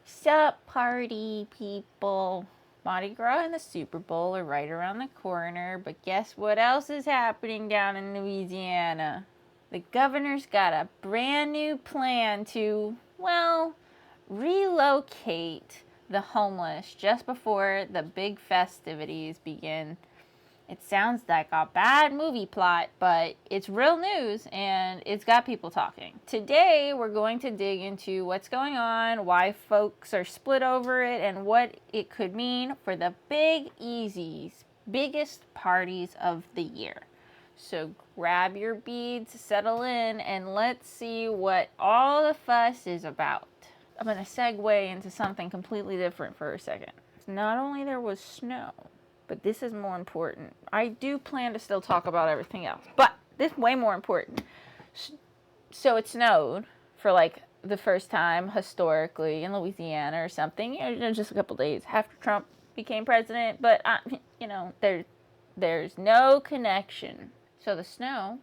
Sup, party people? Mardi Gras and the Super Bowl are right around the corner, but guess what else is happening down in Louisiana? The governor's got a brand new plan to, well, relocate the homeless just before the big festivities begin. It sounds like a bad movie plot, but it's real news and it's got people talking. Today, we're going to dig into what's going on, why folks are split over it, and what it could mean for the Big Easy's biggest parties of the year. So grab your beads, settle in, and let's see what all the fuss is about. I'm going to segue into something completely different for a second. Not only there was snow, but this is more important. I do plan to still talk about everything else, but this is way more important. So it snowed for like the first time historically in Louisiana or something, just a couple days after Trump became president. But there's no connection. So the snow,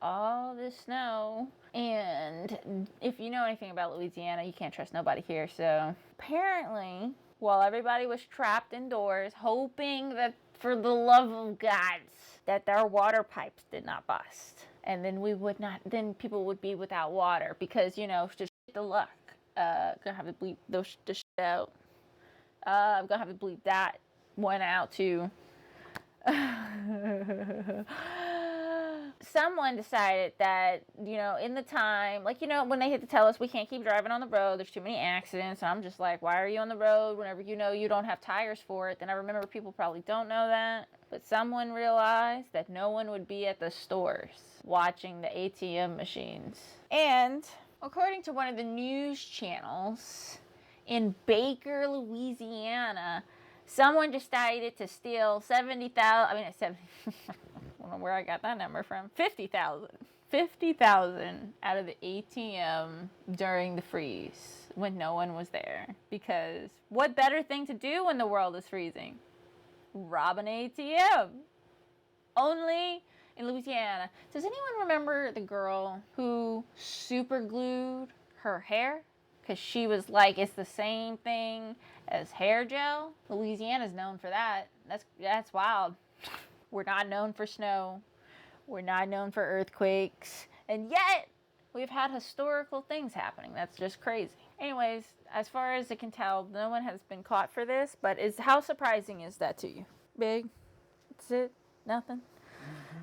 all this snow, and if you know anything about Louisiana, you can't trust nobody here. So apparently, while everybody was trapped indoors, hoping that, for the love of God, that their water pipes did not bust. And then people would be without water because, just the luck. Gonna have to bleep the shit out. I'm gonna have to bleep that one out too. Someone decided that, in the time, when they had to tell us we can't keep driving on the road, there's too many accidents. And I'm just like, why are you on the road whenever you don't have tires for it? Then I remember people probably don't know that. But someone realized that no one would be at the stores watching the ATM machines. And according to one of the news channels in Baker, Louisiana, someone decided to steal 70,000, I don't know where I got that number from. 50,000 out of the ATM during the freeze when no one was there. Because what better thing to do when the world is freezing? Rob an ATM. Only in Louisiana. Does anyone remember the girl who super glued her hair? Because she was like, it's the same thing as hair gel. Louisiana's known for that. That's wild. We're not known for snow. We're not known for earthquakes. And yet, we've had historical things happening. That's just crazy. Anyways, as far as I can tell, no one has been caught for this. But how surprising is that to you? Big? That's it? Nothing?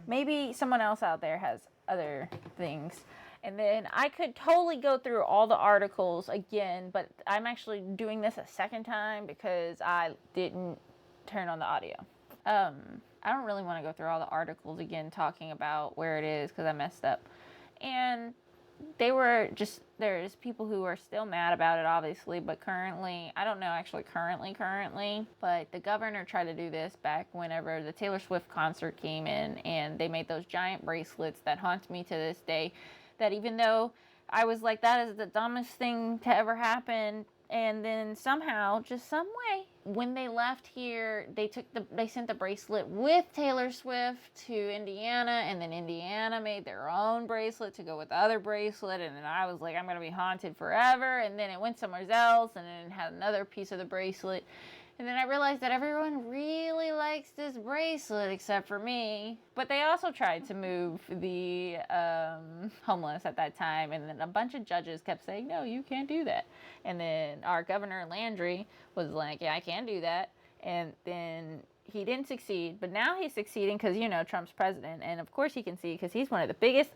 Maybe someone else out there has other things. And then I could totally go through all the articles again. But I'm actually doing this a second time because I didn't turn on the audio. I don't really want to go through all the articles again talking about where it is because I messed up. And there's people who are still mad about it, obviously, but currently, I don't know actually currently, but the governor tried to do this back whenever the Taylor Swift concert came in, and they made those giant bracelets that haunt me to this day, that even though I was like, that is the dumbest thing to ever happen, and then somehow, just some way, when they left here, they sent the bracelet with Taylor Swift to Indiana, and then Indiana made their own bracelet to go with the other bracelet, and then I was like, I'm going to be haunted forever, and then it went somewhere else, and then it had another piece of the bracelet, and then I realized that everyone really likes this bracelet except for me. But they also tried to move the homeless at that time, and then a bunch of judges kept saying, no, you can't do that. And then our governor Landry was like, yeah, I can do that. And then he didn't succeed, but now he's succeeding because, Trump's president. And of course he can see because he's one of the biggest.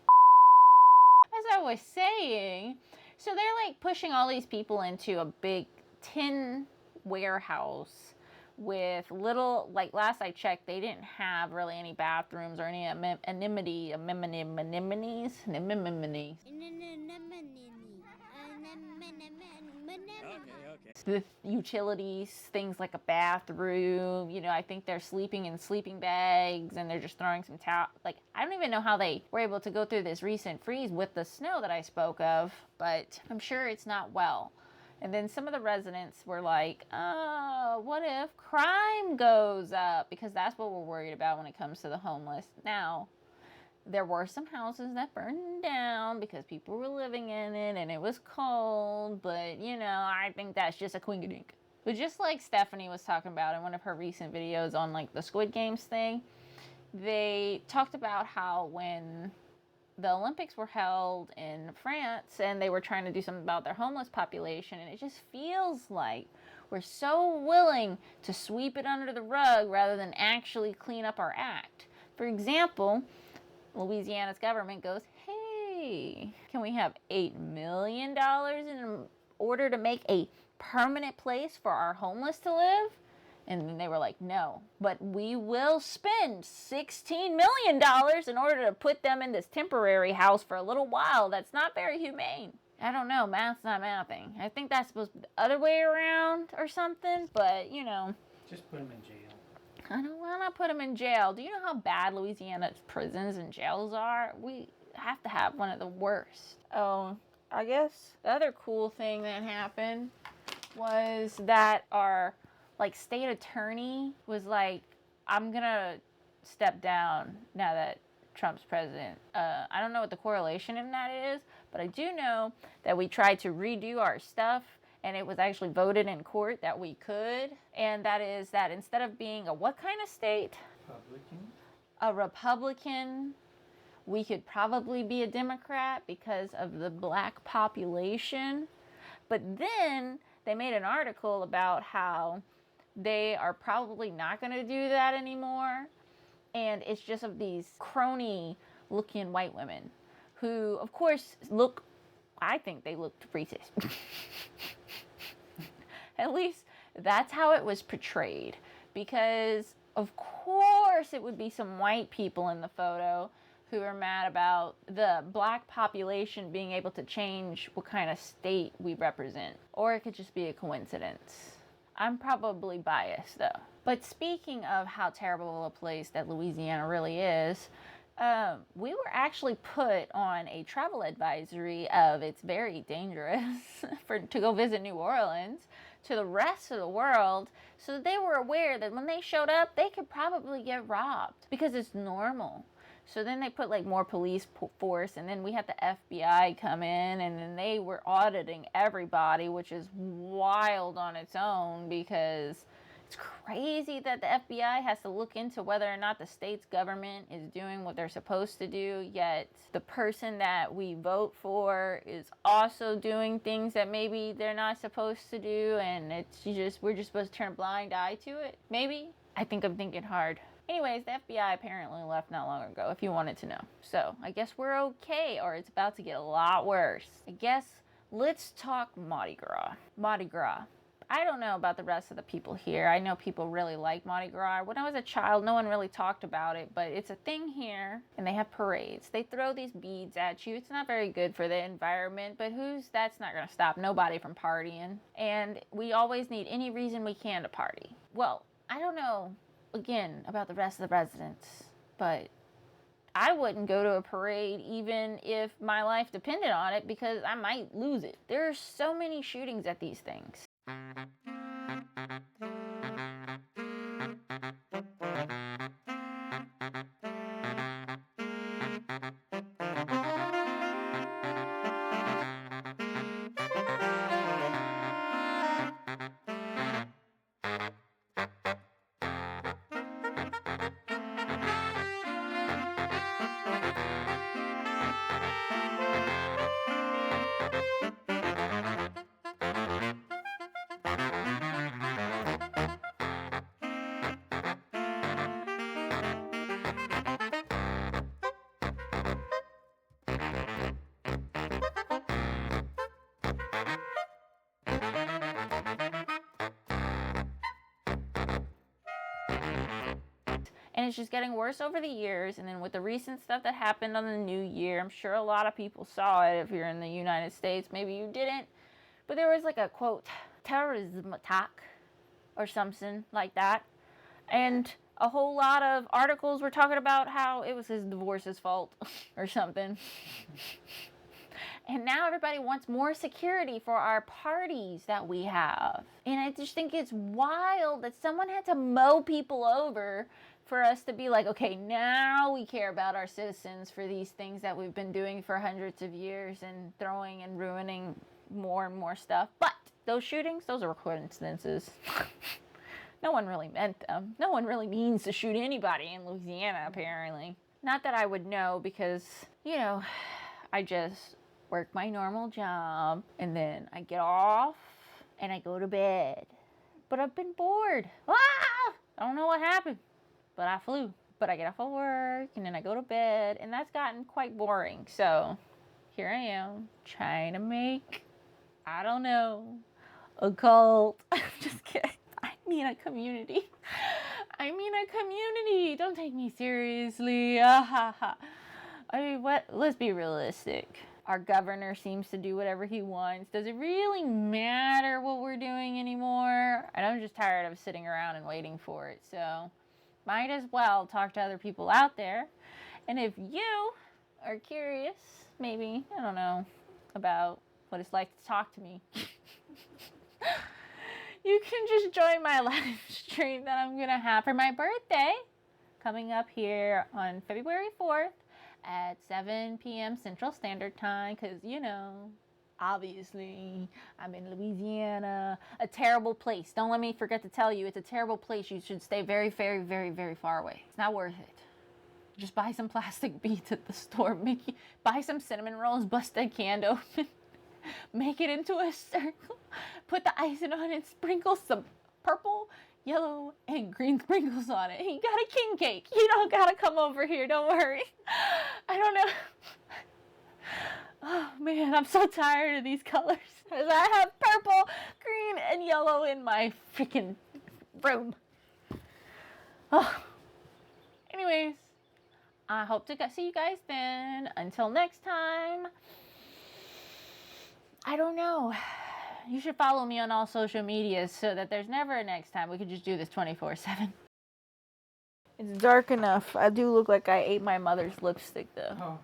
As I was saying, so they're like pushing all these people into a big tin warehouse with little, like last I checked, they didn't have really any bathrooms or any amenities. The utilities, things like a bathroom, I think they're sleeping in sleeping bags and they're just throwing some towel. Like, I don't even know how they were able to go through this recent freeze with the snow that I spoke of, but I'm sure it's not well. And then some of the residents were like, what if crime goes up? Because that's what we're worried about when it comes to the homeless. Now, there were some houses that burned down because people were living in it and it was cold, but you know, I think that's just a quinkadink. But just like Stephanie was talking about in one of her recent videos on like the Squid Games thing, they talked about how when the Olympics were held in France and they were trying to do something about their homeless population, and it just feels like we're so willing to sweep it under the rug rather than actually clean up our act. For example, Louisiana's government goes, hey, can we have $8 million in order to make a permanent place for our homeless to live? And then they were like, no, but we will spend $16 million in order to put them in this temporary house for a little while. That's not very humane. I don't know, math's not mathing. I think that's supposed to be the other way around or something, but you know. Just put them in jail. I don't want to put them in jail. Do you know how bad Louisiana's prisons and jails are? We have to have one of the worst. Oh, I guess the other cool thing that happened was that our state attorney was like, I'm gonna step down now that Trump's president. I don't know what the correlation in that is, but I do know that we tried to redo our stuff and it was actually voted in court that we could. And that is that instead of being a what kind of state? Republican. A Republican. We could probably be a Democrat because of the black population. But then they made an article about how they are probably not going to do that anymore. And it's just of these crony looking white women who, of course, I think they looked racist. At least that's how it was portrayed. Because, of course, it would be some white people in the photo who are mad about the black population being able to change what kind of state we represent. Or it could just be a coincidence. I'm probably biased though. But speaking of how terrible a place that Louisiana really is, we were actually put on a travel advisory of it's very dangerous to go visit New Orleans to the rest of the world. So they were aware that when they showed up, they could probably get robbed because it's normal. So then they put more police force, and then we had the FBI come in, and then they were auditing everybody, which is wild on its own because it's crazy that the FBI has to look into whether or not the state's government is doing what they're supposed to do, yet the person that we vote for is also doing things that maybe they're not supposed to do, and we're just supposed to turn a blind eye to it. Maybe? I think I'm thinking hard. Anyways, the FBI apparently left not long ago, if you wanted to know. So, I guess we're okay, or it's about to get a lot worse. I guess let's talk Mardi Gras. Mardi Gras. I don't know about the rest of the people here. I know people really like Mardi Gras. When I was a child, no one really talked about it, but it's a thing here, and they have parades. They throw these beads at you. It's not very good for the environment, but that's not going to stop nobody from partying. And we always need any reason we can to party. Well, I don't know again about the rest of the residents, but I wouldn't go to a parade even if my life depended on it because I might lose it. There are so many shootings at these things. And it's just getting worse over the years. And then with the recent stuff that happened on the New Year, I'm sure a lot of people saw it if you're in the United States. Maybe you didn't. But there was a, quote, terrorism attack or something like that. And a whole lot of articles were talking about how it was his divorce's fault or something. And now everybody wants more security for our parties that we have. And I just think it's wild that someone had to mow people over for us to be like, okay, now we care about our citizens for these things that we've been doing for hundreds of years and throwing and ruining more and more stuff. But those shootings, those are coincidences. No one really meant them. No one really means to shoot anybody in Louisiana, apparently. Not that I would know because, you know, I just work my normal job and then I get off and I go to bed. But I've been bored. Ah! I don't know what happened, but I flew. But I get off of work and then I go to bed, and that's gotten quite boring. So here I am trying to make, I don't know, a cult. I'm just kidding. I mean a community. Don't take me seriously. I mean, what? Let's be realistic. Our governor seems to do whatever he wants. Does it really matter what we're doing anymore? And I'm just tired of sitting around and waiting for it. So might as well talk to other people out there. And if you are curious, maybe, I don't know, about what it's like to talk to me, you can just join my live stream that I'm going to have for my birthday coming up here on February 4th. At 7 p.m. Central Standard Time, because, you know, obviously, I'm in Louisiana, a terrible place. Don't let me forget to tell you, it's a terrible place. You should stay very, very, very, very far away. It's not worth it. Just buy some plastic beads at the store. Buy some cinnamon rolls, bust a can open, make it into a circle, put the icing on it, sprinkle some purple, yellow, and green sprinkles on it. You got a king cake. You don't gotta come over here. Don't worry. I don't know. Oh man, I'm so tired of these colors. Because I have purple, green, and yellow in my freaking room. Oh. Anyways, I hope to see you guys then. Until next time, I don't know. You should follow me on all social medias so that there's never a next time. We could just do this 24/7. It's dark enough. I do look like I ate my mother's lipstick, though. Oh.